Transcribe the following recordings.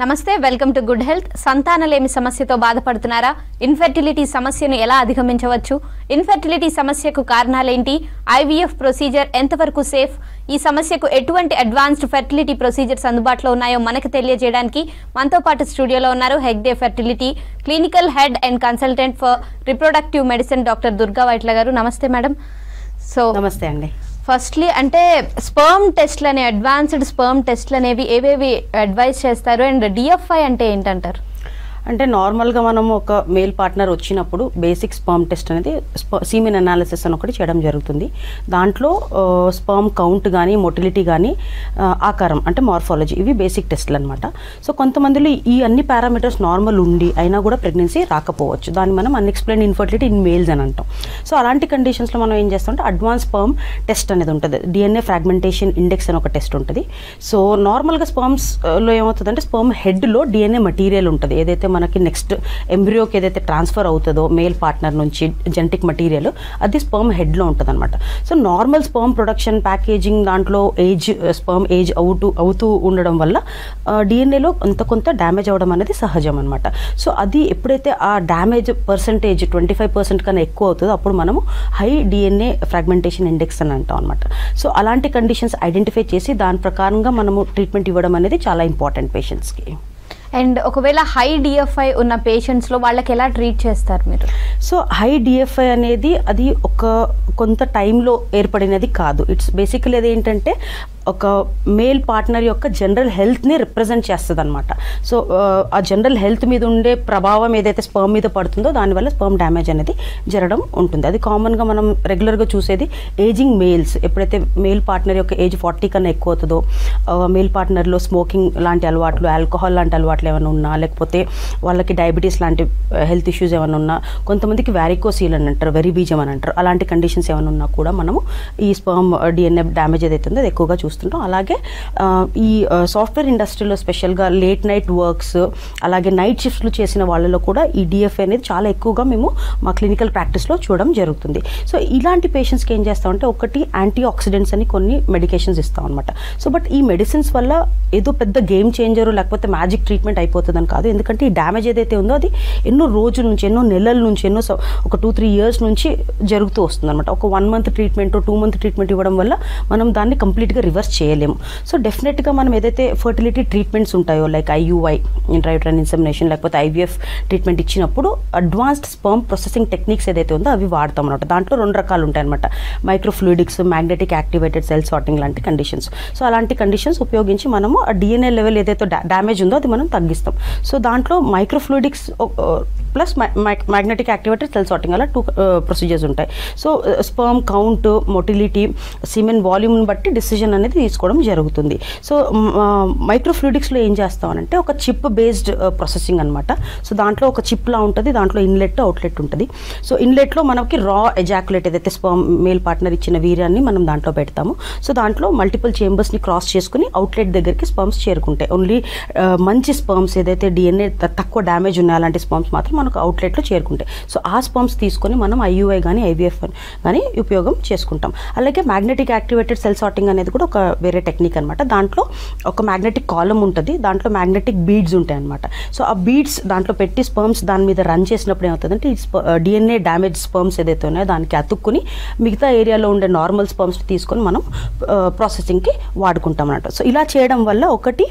నమస్తే welcome to good health. సంతానలేమి సమస్యతో బాధపడుతున్నారా? ఇన్ఫెర్టిలిటీ సమస్యను ఎలా అధిగమించవచ్చు? ఇన్ఫెర్టిలిటీ సమస్యకు కారణాలేంటి? ఐవీఎఫ్ ప్రొసీజర్ ఎంతవరకు సేఫ్? ఈ సమస్యకు ఎటువంటి అడ్వాన్స్డ్ ఫెర్టిలిటీ ప్రొసీజర్స్ అందుబాటులో ఉన్నాయో మనకు తెలియజేయడానికి మనతో పాటు స్టూడియోలో ఉన్నారు Hegde fertility clinical head and consultant for reproductive medicine doctor Durga Vaitla గారు. నమస్తే మేడం. సో నమస్తే అండి. ఫస్ట్లీ అంటే స్పర్మ్ టెస్ట్లు అనే అడ్వాన్స్డ్ స్పర్మ్ టెస్ట్లు అనేవి ఏవేవి అడ్వైజ్ చేస్తారు అండ్ డిఎఫ్ఐ అంటే ఏంటంటారు? అంటే నార్మల్గా మనం ఒక మేల్ పార్ట్నర్ వచ్చినప్పుడు బేసిక్ స్పర్మ్ టెస్ట్ అనేది సీమెన్ అనాలిసిస్ అని ఒకటి చేయడం జరుగుతుంది. దాంట్లో స్పర్మ్ కౌంట్ కానీ మొటిలిటీ కానీ ఆకారం అంటే మార్ఫాలజీ ఇవి బేసిక్ టెస్ట్లు అనమాట. సో కొంతమందిలో ఈ అన్ని పారామీటర్స్ నార్మల్ ఉండి అయినా కూడా ప్రెగ్నెన్సీ రాకపోవచ్చు. దాన్ని మనం అన్ఎక్స్ప్లెయిన్ ఇన్ఫర్టిలిటీ ఇన్ మేల్స్ అని అంటాం. సో అలాంటి కండిషన్స్లో మనం ఏం చేస్తామంటే అడ్వాన్స్ స్పర్మ్ టెస్ట్ అనేది ఉంటుంది. డిఎన్ఏ ఫ్రాగ్మెంటేషన్ ఇండెక్స్ అని ఒక టెస్ట్ ఉంటుంది. సో నార్మల్గా స్పర్మ్స్లో ఏమవుతుందంటే స్పర్మ్ హెడ్లో డిఎన్ఏ మెటీరియల్ ఉంటుంది. ఏదైతే మనకి నెక్స్ట్ ఎంబ్రియోకి ఏదైతే ట్రాన్స్ఫర్ అవుతుందో మేల్ పార్ట్నర్ నుంచి జెనెటిక్ మెటీరియల్ అది స్పర్మ్ హెడ్లో ఉంటుంది అనమాట. So normal sperm production packaging దాంట్లో స్పర్మ్ ఏజ్ అవుతూ ఉండడం వల్ల డిఎన్ఏలో కొంత డ్యామేజ్ అవ్వడం అనేది సహజం అనమాట. సో అది ఎప్పుడైతే ఆ డ్యామేజ్ పర్సంటేజ్ 25% కన్నా ఎక్కువ అవుతుందో అప్పుడు మనము హై డిఎన్ఏ ఫ్రాగ్మెంటేషన్ ఇండెక్స్ అని అంటాం అనమాట. సో అలాంటి కండిషన్స్ ఐడెంటిఫై చేసి దాని ప్రకారంగా మనము ట్రీట్మెంట్ ఇవ్వడం అనేది చాలా ఇంపార్టెంట్ పేషెంట్స్కి. అండ్ ఒకవేళ హై డిఎఫ్ఐ ఉన్న పేషెంట్స్లో వాళ్ళకి ఎలా ట్రీట్ చేస్తారు మీరు? సో హై డిఎఫ్ఐ అనేది అది కొంత టైంలో ఏర్పడినది కాదు. ఇట్స్ బేసికలీ అది ఏంటంటే ఒక మేల్ పార్ట్నర్ యొక్క జనరల్ హెల్త్ని రిప్రజెంట్ చేస్తుంది అనమాట. సో ఆ జనరల్ హెల్త్ మీద ఉండే ప్రభావం ఏదైతే స్పర్మ్ మీద పడుతుందో దానివల్ల స్పర్మ్ డ్యామేజ్ అనేది జరగడం ఉంటుంది. అది కామన్గా మనం రెగ్యులర్గా చూసేది ఏజింగ్ మేల్స్. ఎప్పుడైతే మేల్ పార్ట్నర్ యొక్క ఏజ్ 40 కన్నా ఎక్కువ అవుతుందో, మేల్ పార్ట్నర్లో స్మోకింగ్ లాంటి అలవాట్లు, ఆల్కహాల్ లాంటి అలవాట్లు ఏమైనా ఉన్నా, లేకపోతే వాళ్ళకి డయాబెటీస్ లాంటి హెల్త్ ఇష్యూస్ ఏమైనా ఉన్నా, కొంతమందికి వ్యారికోసీల్ అని అంటారు, వెరీ బీజం అని అంటారు, అలాంటి కండిషన్స్ ఏమైనా ఉన్నా కూడా మనము ఈ స్పర్మ్ డిఎన్ఏ డ్యామేజ్ ఏదైతే ఉందో అది ఎక్కువగా చూస్తుంటాం. అలాగే ఈ సాఫ్ట్వేర్ ఇండస్ట్రీలో స్పెషల్గా లేట్ నైట్ వర్క్స్ అలాగే నైట్ షిఫ్ట్స్లు చేసిన వాళ్ళలో కూడా ఈ డిఎఫ్ఐ అనేది చాలా ఎక్కువగా మేము మా క్లినికల్ ప్రాక్టీస్లో చూడడం జరుగుతుంది. సో ఇలాంటి పేషెంట్స్కి ఏం చేస్తామంటే ఒకటి యాంటీ ఆక్సిడెంట్స్ అని కొన్ని మెడికేషన్స్ ఇస్తాం అనమాట. సో బట్ ఈ మెడిసిన్స్ వల్ల ఏదో పెద్ద గేమ్ చేంజరు లేకపోతే మ్యాజిక్ ట్రీట్మెంట్ అయిపోతుందని కాదు. ఎందుకంటే ఈ డ్యామేజ్ ఏదైతే ఉందో అది ఎన్నో రోజుల నుంచి, ఎన్నో నెలల నుంచి, ఒక 2-3 years నుంచి జరుగుతూ వస్తుంది అనమాట. ఒక 1 month ట్రీట్మెంట్, 2 month ట్రీట్మెంట్ ఇవ్వడం వల్ల మనం దాన్ని కంప్లీట్గా రివర్స్ చేయలేము. సో డెఫినెట్గా మనం ఏదైతే ఫర్టిలిటీ ట్రీట్మెంట్స్ ఉంటాయో లైక్ ఐయుఐ ఇంట్రాయూట్రైన్ ఇన్సెమినేషన్ లేకపోతే ఐవీఎఫ్ ట్రీట్మెంట్ ఇచ్చినప్పుడు అడ్వాన్స్డ్ స్పర్మ్ ప్రాసెసింగ్ టెక్నిక్స్ ఏదైతే ఉందో అవి వాడతాం అనమాట. దాంట్లో 2 రకాలు ఉంటాయన్నమాట. Microfluidics, magnetic activated cell sorting లాంటి కండిషన్స్. సో అలాంటి కండిషన్స్ ఉపయోగించి మనము ఆ డిఎన్ఏ లెవెల్ ఏదైతే డ్యామేజ్ ఉందో అది మనం తగ్గిస్తాం. సో దాంట్లో microfluidics plus magnetic activated cell sorting అలా 2 ప్రొసీజర్స్ ఉంటాయి. So sperm count, motility, semen వాల్యూమ్ని బట్టి డిసిజన్ అనేది తీసుకోవడం జరుగుతుంది. సో మైక్రోఫ్లూయిడిక్స్లో ఏం చేస్తామనంటే ఒక చిప్ బేస్డ్ ప్రాసెసింగ్ అనమాట. సో దాంట్లో ఒక చిప్లా ఉంటుంది, దాంట్లో ఇన్లెట్ అవుట్లెట్ ఉంటుంది. సో ఇన్లెట్లో మనకి రా ఎజాకులేట్ ఏదైతే స్పర్మ్ మేల్ పార్ట్నర్ ఇచ్చిన వీర్యాన్ని మనం దాంట్లో పెడతాము. సో దాంట్లో మల్టిపుల్ చేంబర్స్ని క్రాస్ చేసుకుని అవుట్లెట్ దగ్గరికి స్పర్మ్స్ చేరుకుంటాయి. ఓన్లీ మంచి స్పర్మ్స్ ఏదైతే డిఎన్ఏ తక్కువ డ్యామేజ్ ఉన్నాయి అలాంటి స్పర్మ్స్ మాత్రం మనకు అవుట్లెట్లో చేరుకుంటాయి. సో ఆ స్పర్మ్స్ తీసుకొని మనం ఐయుఐ కానీ ఐవీఎఫ్ కానీ ఉపయోగం చేసుకుంటాం. అలాగే మ్యాగ్నెటిక్ యాక్టివేటెడ్ సెల్ సార్టింగ్ అనేది కూడా ఒక వేరే టెక్నిక్ అనమాట. దాంట్లో ఒక మ్యాగ్నెటిక్ కాలమ్ ఉంటుంది, దాంట్లో మ్యాగ్నెటిక్ బీడ్స్ ఉంటాయి అనమాట. సో ఆ బీడ్స్ దాంట్లో పెట్టి స్పర్మ్స్ దాని మీద రన్ చేసినప్పుడు ఏమవుతుందంటే ఈ డిఎన్ఏ డ్యామేజ్ స్పర్మ్స్ ఏదైతే ఉన్నాయో దానికి అతుక్కుని మిగతా ఏరియాలో ఉండే నార్మల్ స్పర్మ్స్ తీసుకొని మనం ప్రాసెసింగ్కి వాడుకుంటాం అన్నట్టు. సో ఇలా చేయడం వల్ల ఒకటి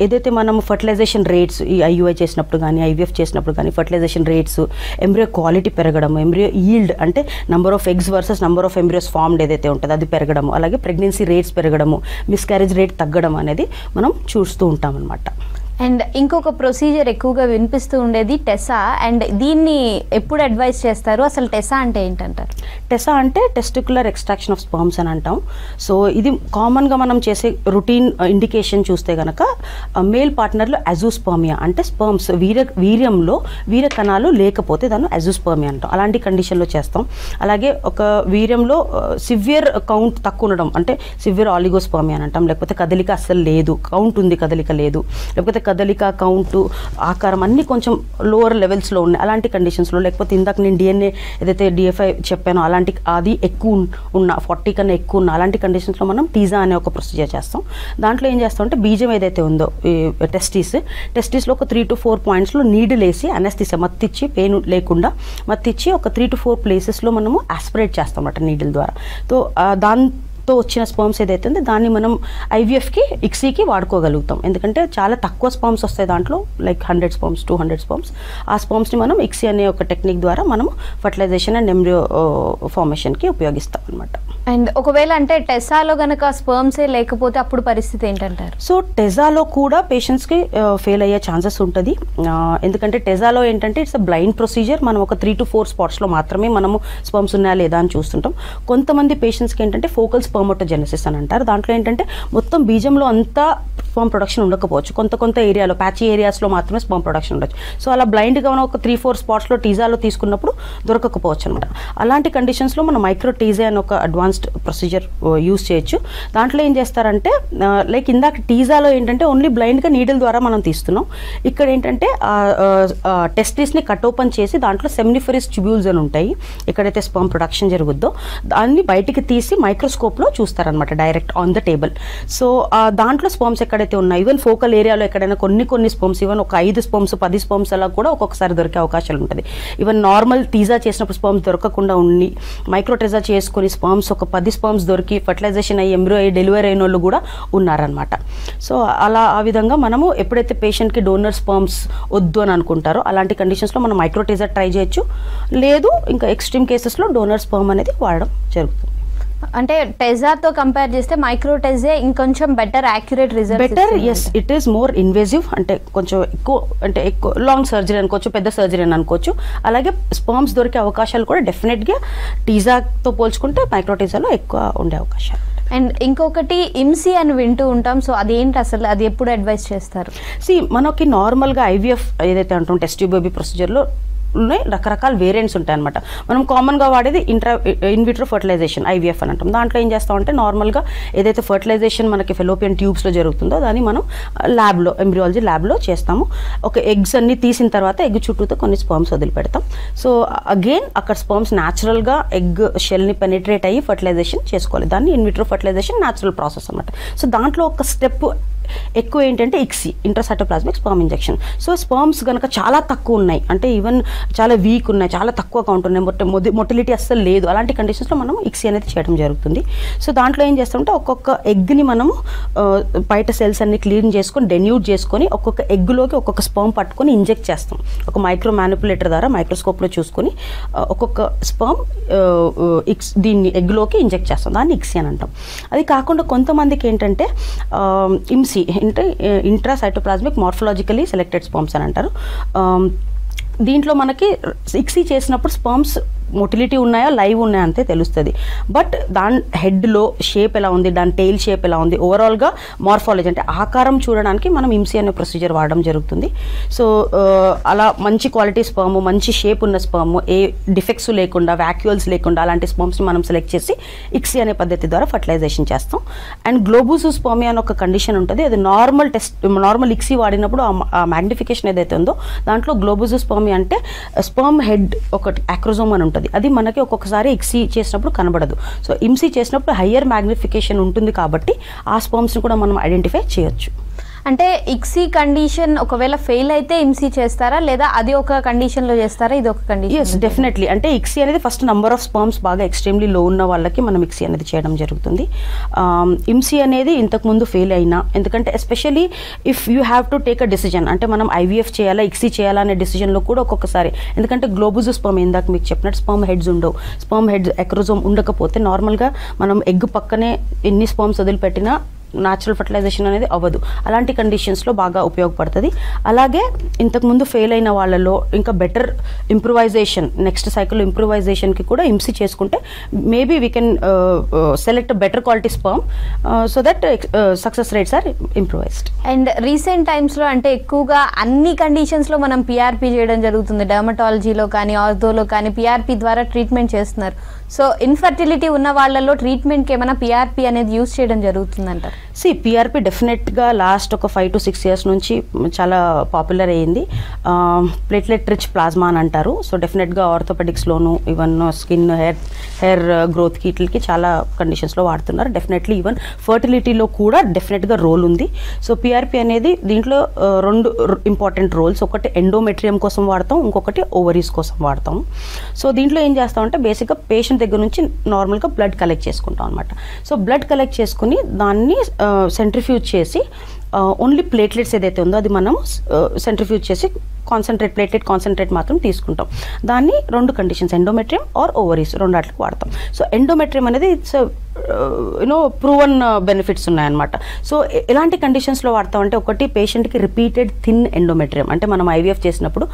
ఏదైతే మనం ఫర్టిలైజేషన్ రేట్స్ ఈ ఐయుఐ చేసినప్పుడు కానీ ఐవీఎఫ్ చేసినప్పుడు కానీ ఫర్టిలైజేషన్ రేట్స్, ఎంబ్రియో క్వాలిటీ పెరగడం, ఎంబ్రియో ఈల్డ్ అంటే number of eggs versus number of embryos formed ఏదైతే ఉంటుందో అది పెరగడము, అలాగే ప్రెగ్నెన్సీ రేట్స్ పెరగడము, మిస్క్యారేజ్ రేట్ తగ్గడం అనేది మనం చూస్తూ ఉంటాం అనమాట. అండ్ ఇంకొక ప్రొసీజర్ ఎక్కువగా వినిపిస్తూ ఉండేది టెసా. అండ్ దీన్ని ఎప్పుడు అడ్వైస్ చేస్తారు? అసలు టెసా అంటే ఏంటంటారు? టెసా అంటే టెస్టిక్యులర్ ఎక్స్ట్రాక్షన్ ఆఫ్ స్పర్మ్స్ అని అంటాం. సో ఇది కామన్గా మనం చేసే రొటీన్ ఇండికేషన్ చూస్తే కనుక మేల్ పార్ట్నర్లో అజూస్పర్మియా అంటే స్పర్మ్స్ వీర్యంలో వీర్య కణాలు లేకపోతే దాన్ని అజూస్పర్మియా అంటాం. అలాంటి కండిషన్లో చేస్తాం. అలాగే ఒక వీర్యంలో సివియర్ కౌంట్ తక్కువ ఉండడం అంటే సివియర్ ఆలిగోస్పర్మియా అని అంటాం. లేకపోతే కదలిక అస్సలు లేదు, కౌంట్ ఉంది కదలిక లేదు, లేకపోతే కదలిక, కౌంటు, ఆకారం అన్నీ కొంచెం లోవర్ లెవెల్స్లో ఉన్నాయి. అలాంటి కండిషన్స్లో, లేకపోతే ఇందాక నేను DNA ఏదైతే DFI చెప్పానో అలాంటి అది ఎక్కువ ఉన్న 40 కన్నా ఎక్కువ ఉన్న అలాంటి కండిషన్స్లో మనం టీజా అనే ఒక ప్రొసీజర్ చేస్తాం. దాంట్లో ఏం చేస్తాం అంటే బీజం ఏదైతే ఉందో టెస్టిస్లో ఒక 3 to 4 పాయింట్స్లో నీడిల్ వేసి అనెస్థీసియా మత్తిచ్చి, పెయిన్ లేకుండా మత్తిచ్చి ఒక 3 to 4 ప్లేసెస్లో మనము ఆస్పిరేట్ చేస్తాం అన్నమాట నీడిల్ ద్వారా. సో దాంతో వచ్చిన స్పర్మ్స్ ఏదైతే ఉందో దాన్ని మనం IVFకి, ICSIకి వాడుకోగలుగుతాం. ఎందుకంటే చాలా తక్కువ స్పర్మ్స్ వస్తాయి దాంట్లో, లైక్ 100 స్పర్మ్స్, 200 స్పర్మ్స్. ఆ స్పర్మ్స్ని మనం ICSI అనే ఒక టెక్నిక్ ద్వారా మనము ఫర్టిలైజేషన్ అండ్ ఎంబ్రియో ఫార్మేషన్కి ఉపయోగిస్తాం అనమాట. అండ్ ఒకవేళ అంటే టెసాలో గనక స్పర్మ్సే లేకపోతే అప్పుడు పరిస్థితి ఏంటంటారు? సో టెసాలో కూడా పేషెంట్స్కి ఫెయిల్ అయ్యే ఛాన్సెస్ ఉంటుంది. ఎందుకంటే టెసాలో ఏంటంటే ఇట్స్ అ బ్లైండ్ ప్రొసీజర్. మనం ఒక 3 to 4 స్పాట్స్లో మాత్రమే మనము స్పర్మ్స్ ఉన్నాయా లేదా అని చూస్తుంటాం. కొంతమంది పేషెంట్స్కి ఏంటంటే ఫోకల్ స్పర్మటోజెనసిస్ అని అంటారు. దాంట్లో ఏంటంటే మొత్తం బీజంలో అంతా స్పర్మ్ ప్రొడక్షన్ ఉండకపోవచ్చు, కొంత ఏరియాలో, ప్యాచీ ఏరియాస్లో మాత్రమే స్పర్మ్ ప్రొడక్షన్ ఉండొచ్చు. సో అలా బ్లైండ్గా మనం ఒక 3-4 స్పాట్స్లో టీజాలో తీసుకున్నప్పుడు దొరకకపోవచ్చు అనమాట. అలాంటి కండిషన్స్లో మనం మైక్రో టీజా అని ఒక అడ్వాన్స్డ్ ప్రొసీజర్ యూజ్ చేయొచ్చు. దాంట్లో ఏం చేస్తారంటే లైక్ ఇందాక టీజాలో ఏంటంటే ఓన్లీ బ్లైండ్గా నీడిల్ ద్వారా మనం తీస్తున్నాం. ఇక్కడ ఏంటంటే టెస్టిస్ని కట్ ఓపెన్ చేసి దాంట్లో సెమినిఫెరస్ ట్యూబ్యూల్స్ అని ఉంటాయి, ఎక్కడైతే స్పర్మ్ ప్రొడక్షన్ జరుగుద్దో దాన్ని బయటికి తీసి మైక్రోస్కోప్లో చూస్తారనమాట, direct on the table. So దాంట్లో స్పర్మ్స్ ఎక్కడైతే ఉన్నాయి, ఈవెన్ ఫోకల్ ఏరియాలో ఎక్కడైనా కొన్ని స్పర్మ్స్, ఈవెన్ ఒక 5 స్పర్మ్స్ 10 స్పర్మ్స్ అలా కూడా ఒక్కొక్కసారి దొరికే అవకాశాలు ఉంటుంది. ఈవెన్ నార్మల్ టీజా చేసినప్పుడు స్పర్మ్స్ దొరకకుండా ఉండి మైక్రో టీజా చేసుకుని స్పర్మ్స్ ఒక 10 స్పర్మ్స్ దొరికి ఫర్టిలైజేషన్ అయ్యి ఎంబ్రియో అయ్యి డెలివరీ అయిన వాళ్ళు కూడా ఉన్నారనమాట. సో ఆ విధంగా మనము ఎప్పుడైతే పేషెంట్కి డోనర్ స్పర్మ్స్ వద్దు అని అనుకుంటారో అలాంటి కండిషన్స్లో మనం మైక్రో టీజా ట్రై చేయొచ్చు. లేదు ఇంకా ఎక్స్ట్రీమ్ కేసెస్లో డోనర్ స్పర్మ్ అనేది వాడడం జరుగుతుంది. అంటే టెజాతో కంపేర్ చేస్తే మైక్రో టెజే ఇంకొంచెం better accurate results better. Yes, it is more invasive, అంటే కొంచెం ఎక్కువ లాంగ్ సర్జరీ అనుకోవచ్చు, పెద్ద సర్జరీ అని అనుకోవచ్చు. అలాగే స్పర్మ్స్ దొరికే అవకాశాలు కూడా డెఫినెట్గా టీజాతో పోల్చుకుంటే మైక్రో టీజాలో ఎక్కువ ఉండే అవకాశాలు. అండ్ ఇంకొకటి IMSI అని వింటూ ఉంటాం. సో అదేంటి అసలు, అది ఎప్పుడు అడ్వైస్ చేస్తారు? మనకి నార్మల్గా IVF ఏదైతే అంటాం టెస్ట్ ట్యూబ్ బేబీ ప్రొసీజర్లో రకరకాల వేరియంట్స్ ఉంటాయి అనమాట. మనం కామన్గా వాడేది ఇన్విట్రో ఫర్టిలైజేషన్ IVF అని అంటాం. దాంట్లో ఏం చేస్తామంటే నార్మల్గా ఏదైతే ఫర్టిలైజేషన్ మనకి ఫెలోపియన్ ట్యూబ్స్లో జరుగుతుందో దాన్ని మనం ల్యాబ్లో, ఎంబ్రియాలజీ ల్యాబ్లో చేస్తాము. ఒక ఎగ్స్ అన్ని తీసిన తర్వాత ఎగ్ చుట్టూతో కొన్ని స్పర్మ్స్ వదిలిపెడతాం. సో అగైన్ అక్కడ స్పర్మ్స్ న్యాచురల్గా ఎగ్ షెల్ని పెనిట్రేట్ అయ్యి ఫర్టిలైజేషన్ చేసుకోవాలి. దాన్ని ఇన్విట్రో ఫర్టిలైజేషన్ న్యాచురల్ ప్రాసెస్ అనమాట. సో దాంట్లో ఒక స్టెప్ ఎక్కువ ఏంటంటే ICSI, intracytoplasmic sperm injection. So sperms కనుక చాలా తక్కువ ఉన్నాయి, అంటే ఈవెన్ చాలా వీక్ ఉన్నాయి, చాలా తక్కువ కౌంట్ ఉన్నాయి, మొటిలిటీ అస్సలు లేదు, అలాంటి కండిషన్స్లో మనం ICSI అనేది చేయడం జరుగుతుంది. సో దాంట్లో ఏం చేస్తామంటే ఒక్కొక్క ఎగ్ని మనము బయట సెల్స్ అన్ని క్లీన్ చేసుకొని డెన్యూట్ చేసుకొని ఒక్కొక్క ఎగ్లోకి ఒక్కొక్క స్పర్మ్ పట్టుకొని ఇంజెక్ట్ చేస్తాం. ఒక మైక్రో మ్యానిపులేటర్ ద్వారా మైక్రోస్కోప్లో చూసుకొని ఒక్కొక్క స్పర్మ్ దీన్ని ఎగ్లోకి ఇంజెక్ట్ చేస్తాం. దాన్ని ICSI అని అంటాం. అది కాకుండా కొంతమందికి ఏంటంటే IMSI అంటే ఇంట్రాసైటోప్లాస్మిక్ మార్ఫలాజికలీ సెలెక్టెడ్ స్పర్మ్స్ అని అంటారు. దీంట్లో మనకి ICSI చేసినప్పుడు స్పర్మ్స్ మొటిలిటీ ఉన్నాయా లైవ్ ఉన్నాయా అంతే తెలుస్తుంది. బట్ దాని హెడ్లో షేప్ ఎలా ఉంది, దాని టెయిల్ షేప్ ఎలా ఉంది, ఓవరాల్గా మార్ఫాలజీ అంటే ఆకారం చూడడానికి మనం IMSI అనే ప్రొసీజర్ వాడడం జరుగుతుంది. సో అలా మంచి క్వాలిటీ స్పర్మ్, మంచి షేప్ ఉన్న స్పర్మ్, ఏ డిఫెక్ట్స్ లేకుండా, వ్యాక్యూల్స్ లేకుండా అలాంటి స్పర్మ్స్ని మనం సెలెక్ట్ చేసి ICSI అనే పద్ధతి ద్వారా ఫర్టిలైజేషన్ చేస్తాం. అండ్ గ్లోబోజోస్పర్మియా అని ఒక కండిషన్ ఉంటుంది. అది నార్మల్ ICSI వాడినప్పుడు ఆ మ్యాగ్నిఫికేషన్ ఏదైతే ఉందో దాంట్లో గ్లోబోజోస్పర్మియా అంటే స్పర్మ్ హెడ్ ఒకటి యాక్రోజోమ్ అని ఉంటుంది. అది మనకి ఒక్కొక్కసారి ICSI చేసినప్పుడు కనబడదు. సో IMSI చేసినప్పుడు హయ్యర్ మ్యాగ్నిఫికేషన్ ఉంటుంది కాబట్టి ఆ స్పర్మ్స్ని కూడా మనం ఐడెంటిఫై చేయొచ్చు. అంటే ICSI కండిషన్ ఒకవేళ ఫెయిల్ అయితే IMSI చేస్తారా, లేదా అది ఒక కండిషన్లో చేస్తారా, ఇది ఒక కండిషన్? Yes, definitely. అంటే ICSI అనేది ఫస్ట్ నెంబర్ ఆఫ్ స్పర్మ్స్ బాగా ఎక్స్ట్రీమ్లీ లో ఉన్న వాళ్ళకి మనం ICSI అనేది చేయడం జరుగుతుంది. IMSI అనేది ఇంతకుముందు ఫెయిల్ అయినా, ఎందుకంటే especially if you have to take a decision, అంటే మనం IVF చేయాలా ICSI చేయాలా అనే డెసిజన్లో కూడా ఒక్కొక్కసారి, ఎందుకంటే గ్లోబోజోస్పర్మ్ ఇందాక మీకు చెప్పినట్టు స్పర్మ్ హెడ్స్ ఉండవు, స్పర్మ్ హెడ్స్ ఎక్రోజోమ్ ఉండకపోతే నార్మల్గా మనం ఎగ్ పక్కనే ఎన్ని స్పర్మ్స్ వదిలిపెట్టినా న్యాచురల్ ఫర్టిలైజేషన్ అనేది అవ్వదు. అలాంటి కండిషన్స్లో బాగా ఉపయోగపడుతుంది. అలాగే ఇంతకుముందు ఫెయిల్ అయిన వాళ్ళలో ఇంకా బెటర్ ఇంప్రూవైజేషన్, నెక్స్ట్ సైకిల్లో ఇంప్రూవైజేషన్కి కూడా IMSI చేసుకుంటే maybe we can select better quality sperm so that success rates are improvised. And recent టైమ్స్లో అంటే ఎక్కువగా అన్ని కండిషన్స్లో మనం PRP చేయడం జరుగుతుంది. డర్మటాలజీలో కానీ ఆర్థోలో కానీ PRP ద్వారా ట్రీట్మెంట్ చేస్తున్నారు. సో ఇన్ఫర్టిలిటీ ఉన్న వాళ్ళలో ట్రీట్మెంట్కి ఏమైనా PRP అనేది యూజ్ చేయడం జరుగుతుందంటారు? పిఆర్పి డెఫినెట్గా లాస్ట్ ఒక 5 to 6 years నుంచి చాలా పాపులర్ అయ్యింది. ప్లేట్లెట్ రిచ్ ప్లాస్మా అని అంటారు. సో డెఫినెట్గా ఆర్థోపెడిక్స్లోను, ఈవెన్ స్కిన్ హెయిర్ గ్రోత్కి వీటికి చాలా కండిషన్స్లో వాడుతున్నారు. డెఫినెట్లీ ఈవెన్ ఫర్టిలిటీలో కూడా డెఫినెట్గా రోల్ ఉంది. సో పిఆర్పి అనేది దీంట్లో 2 ఇంపార్టెంట్ రోల్స్, ఒకటి ఎండోమెట్రియం కోసం వాడతాం, ఇంకొకటి ఓవరీస్ కోసం వాడతాం. సో దీంట్లో ఏం చేస్తామంటే బేసిక్గా పేషెంట్ దగ్గర నుంచి నార్మల్గా బ్లడ్ కలెక్ట్ చేసుకుంటాం అనమాట. సో బ్లడ్ కలెక్ట్ చేసుకుని దాన్ని సెంట్రిఫ్యూజ్ చేసి ఓన్లీ ప్లేట్లెట్స్ ఏదైతే ఉందో అది మనం సెంట్రిఫ్యూజ్ చేసి ప్లేట్లెట్ కాన్సన్ట్రేట్ మాత్రం తీసుకుంటాం. దాన్ని 2 కండిషన్స్, ఎండోమెట్రియం ఆర్ ఓవరీస్, 2 వాటికి వాడతాం. సో ఎండోమెట్రియం అనేది ఇట్స్ ప్రూవన్ బెనిఫిట్స్ ఉన్నాయన్నమాట. సో ఎలాంటి కండిషన్స్లో వాడతామంటే, ఒకటి పేషెంట్కి రిపీటెడ్ థిన్ ఎండోమెట్రియం, అంటే మనం ఐవీఎఫ్ చేసినప్పుడు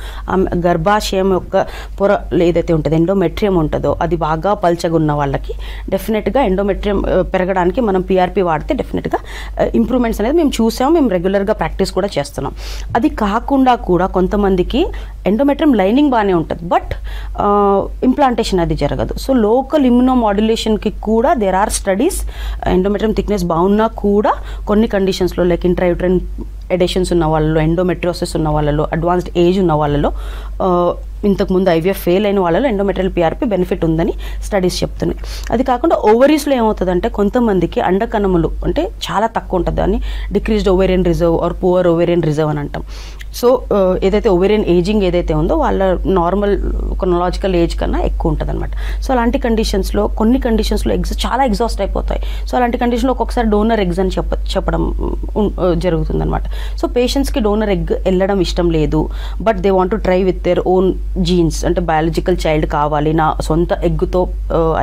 గర్భాశయం యొక్క పొర ఏదైతే ఉంటుందో ఎండోమెట్రియం ఉంటుందో అది బాగా పల్చగా ఉన్న వాళ్ళకి డెఫినెట్గా ఎండోమెట్రియం పెరగడానికి మనం పిఆర్పి వాడితే డెఫినెట్గా ఇంప్రూవ్మెంట్స్ అనేది మేము చూసాం, మేము రెగ్యులర్గా ప్రాక్టీస్ కూడా చేస్తున్నాం. అది కాకుండా కూడా కొంతమందికి ఎండోమెట్రియం లైనింగ్ బాగానే ఉంటుంది, బట్ ఇంప్లాంటేషన్ అది జరగదు. సో లోకల్ ఇమ్యునోమాడ్యులేషన్కి కూడా there are studies. Endometrium thickness బాగున్నా కూడా కొన్ని కండిషన్స్లో లైక్ ఇంట్రాయూట్రైన్ ఎడిషన్స్ ఉన్న వాళ్ళలో, ఎండోమెట్రియోసిస్ ఉన్న వాళ్ళలో, అడ్వాన్స్డ్ ఏజ్ ఉన్న వాళ్ళలో, ఇంతకుముందు ఐవీఎఫ్ ఫెయిల్ అయిన వాళ్ళలో ఎండోమెట్రియల్ పిఆర్పి బెనిఫిట్ ఉందని స్టడీస్ చెప్తున్నాయి. అది కాకుండా ఓవరీస్లో ఏమవుతుందంటే కొంతమందికి అండకణములు అంటే చాలా తక్కువ ఉంటుంది, దాన్ని decreased ovarian reserve are poor ovarian reserve అని అంటాం. సో ఏదైతే ఓవేరియన్ ఏజింగ్ ఏదైతే ఉందో వాళ్ళ నార్మల్ క్రోనలాజికల్ ఏజ్ కన్నా ఎక్కువ ఉంటుంది అనమాట. సో అలాంటి కండిషన్స్లో కొన్ని కండిషన్స్లో చాలా ఎగ్జాస్ట్ అయిపోతాయి. సో అలాంటి కండిషన్లో ఒక్కొక్కసారి డోనర్ ఎగ్స్ అని చెప్పడం జరుగుతుంది అనమాట. సో పేషెంట్స్కి డోనర్ ఎగ్ వెళ్ళడం ఇష్టం లేదు, but they want to try with their own jeans, అంటే బయాలజికల్ చైల్డ్ కావాలి, నా సొంత ఎగ్గుతో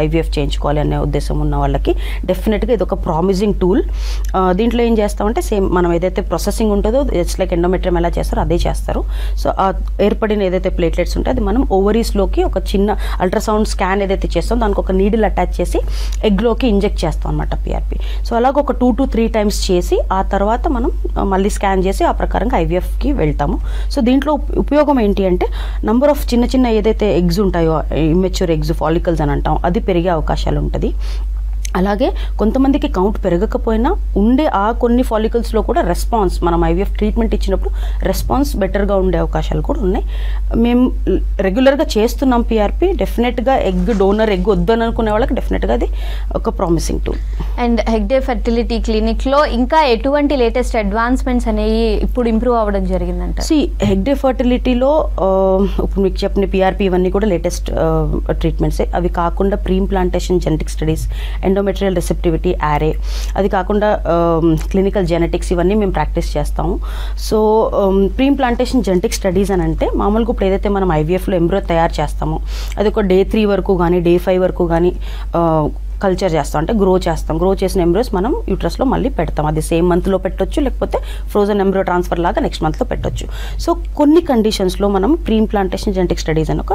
ఐవీఎఫ్ చేయించుకోవాలి అనే ఉద్దేశం ఉన్న వాళ్ళకి డెఫినెట్గా ఇది ఒక ప్రామిసింగ్ టూల్. దీంట్లో ఏం చేస్తామంటే సేమ్ మనం ఏదైతే ప్రాసెసింగ్ ఉంటుందో ఇట్స్ లైక్ ఎండోమెట్రియం ఎలా చేస్తారో అదే చేస్తారు. సో ఆ ఏర్పడిన ఏదైతే ప్లేట్లెట్స్ ఉంటాయో అది మనం ఓవరీస్లోకి ఒక చిన్న అల్ట్రాసౌండ్ స్కాన్ ఏదైతే చేస్తాం దానికి ఒక నీడిల్ అటాచ్ చేసి ఎగ్లోకి ఇంజెక్ట్ చేస్తాం అనమాట పిఆర్పి. సో అలాగ ఒక 2 to 3 times చేసి ఆ తర్వాత మనం మళ్ళీ స్కాన్ చేసి ఆ ప్రకారంగా ఐవీఎఫ్కి వెళ్తాము. సో దీంట్లో ఉపయోగం ఏంటి అంటే నంబర్ ఆఫ్ చిన్న చిన్న ఏదైతే ఎగ్స్ ఉంటాయో ఇమ్మెచ్యూర్ ఎగ్స్, ఫాలికల్స్ అని అంటాం, అది పెరిగే అవకాశాలు ఉంటుంది. అలాగే కొంతమందికి కౌంట్ పెరగకపోయినా ఉండే ఆ కొన్ని ఫాలికల్స్లో కూడా రెస్పాన్స్, మనం ఐవీఎఫ్ ట్రీట్మెంట్ ఇచ్చినప్పుడు రెస్పాన్స్ బెటర్గా ఉండే అవకాశాలు కూడా ఉన్నాయి. మేము రెగ్యులర్గా చేస్తున్నాం పిఆర్పి. డెఫినెట్గా డోనర్ ఎగ్ వద్దని అనుకునే వాళ్ళకి డెఫినెట్గా అది ఒక promising tool. And Hegde fertility క్లినిక్లో ఇంకా ఎటువంటి లేటెస్ట్ అడ్వాన్స్మెంట్స్ అనేవి ఇప్పుడు ఇంప్రూవ్ అవ్వడం జరిగిందంట? హెగ్డే ఫర్టిలిటీలో ఇప్పుడు మీకు చెప్పిన పిఆర్పి ఇవన్నీ కూడా లేటెస్ట్ ట్రీట్మెంట్సే. అవి కాకుండా pre implantation genetic studies, endometrial receptivity array, అది కాకుండా క్లినికల్ జెనెటిక్స్ ఇవన్నీ మేము ప్రాక్టీస్ చేస్తాము. So pre implantation genetic studies అని అంటే మామూలుగా ఇప్పుడు ఏదైతే మనం ఐవీఎఫ్లో ఎంబ్రో తయారు చేస్తామో అది ఒక Day 3 వరకు కానీ Day 5 వరకు కానీ కల్చర్ చేస్తాం, అంటే గ్రో చేసిన ఎంబ్రోస్ మనం యూట్రస్లో మళ్ళీ పెడతాం. అది సేమ్ మంత్లో పెట్టొచ్చు, లేకపోతే ఫ్రోజన్ ఎంబ్రో ట్రాన్స్ఫర్ లాగా నెక్స్ట్ మంత్లో పెట్టొచ్చు. సో కొన్ని కండిషన్స్లో మనం ప్రీ ఇంప్లాంటేషన్ జెనెటిక్ స్టడీస్ అని ఒక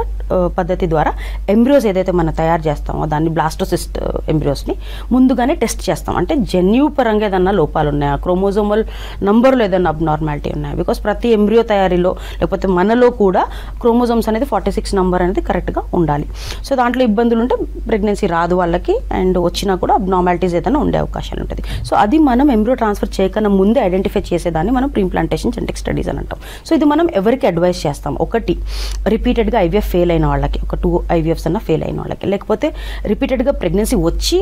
పద్ధతి ద్వారా ఎంబ్రోస్ ఏదైతే మనం తయారు చేస్తామో దాన్ని బ్లాస్టోసిస్ట్ ఎంబ్రోస్ని ముందుగానే టెస్ట్ చేస్తాం. అంటే జన్యు పరంగా ఏదన్నా లోపాలు ఉన్నాయా, క్రోమోజోమల్ నంబర్లో ఏదైనా అబ్నార్మాలిటీ ఉన్నాయా, బికాస్ ప్రతి ఎంబ్రియో తయారీలో లేకపోతే మనలో కూడా క్రోమోజోమ్స్ అనేది 46 నంబర్ అనేది కరెక్ట్గా ఉండాలి. సో దాంట్లో ఇబ్బందులు ఉంటే ప్రెగ్నెన్సీ రాదు వాళ్ళకి, అండ్ వచ్చినా కూడా అబ్నార్మాలిటీస్ ఏదైనా ఉండే అవకాశాలు ఉంటుంది. సో అది మనం ఎంబ్రియో ట్రాన్స్ఫర్ చేయకన్నా ముందే ఐడెంటిఫై చేసేదాన్ని మనం ప్రీ ఇంప్లాంటేషన్ జెనెటిక్ స్టడీస్ అని అంటాం. సో ఇది మనం ఎవరికి అడ్వైస్ చేస్తాం, ఒకటి రిపీటెడ్గా ఐవీఎఫ్ ఫెయిల్ అయిన వాళ్ళకి, ఒక 2 IVFs అన్న ఫెయిల్ అయిన వాళ్ళకి, లేకపోతే రిపీటెడ్గా ప్రెగ్నెన్సీ వచ్చి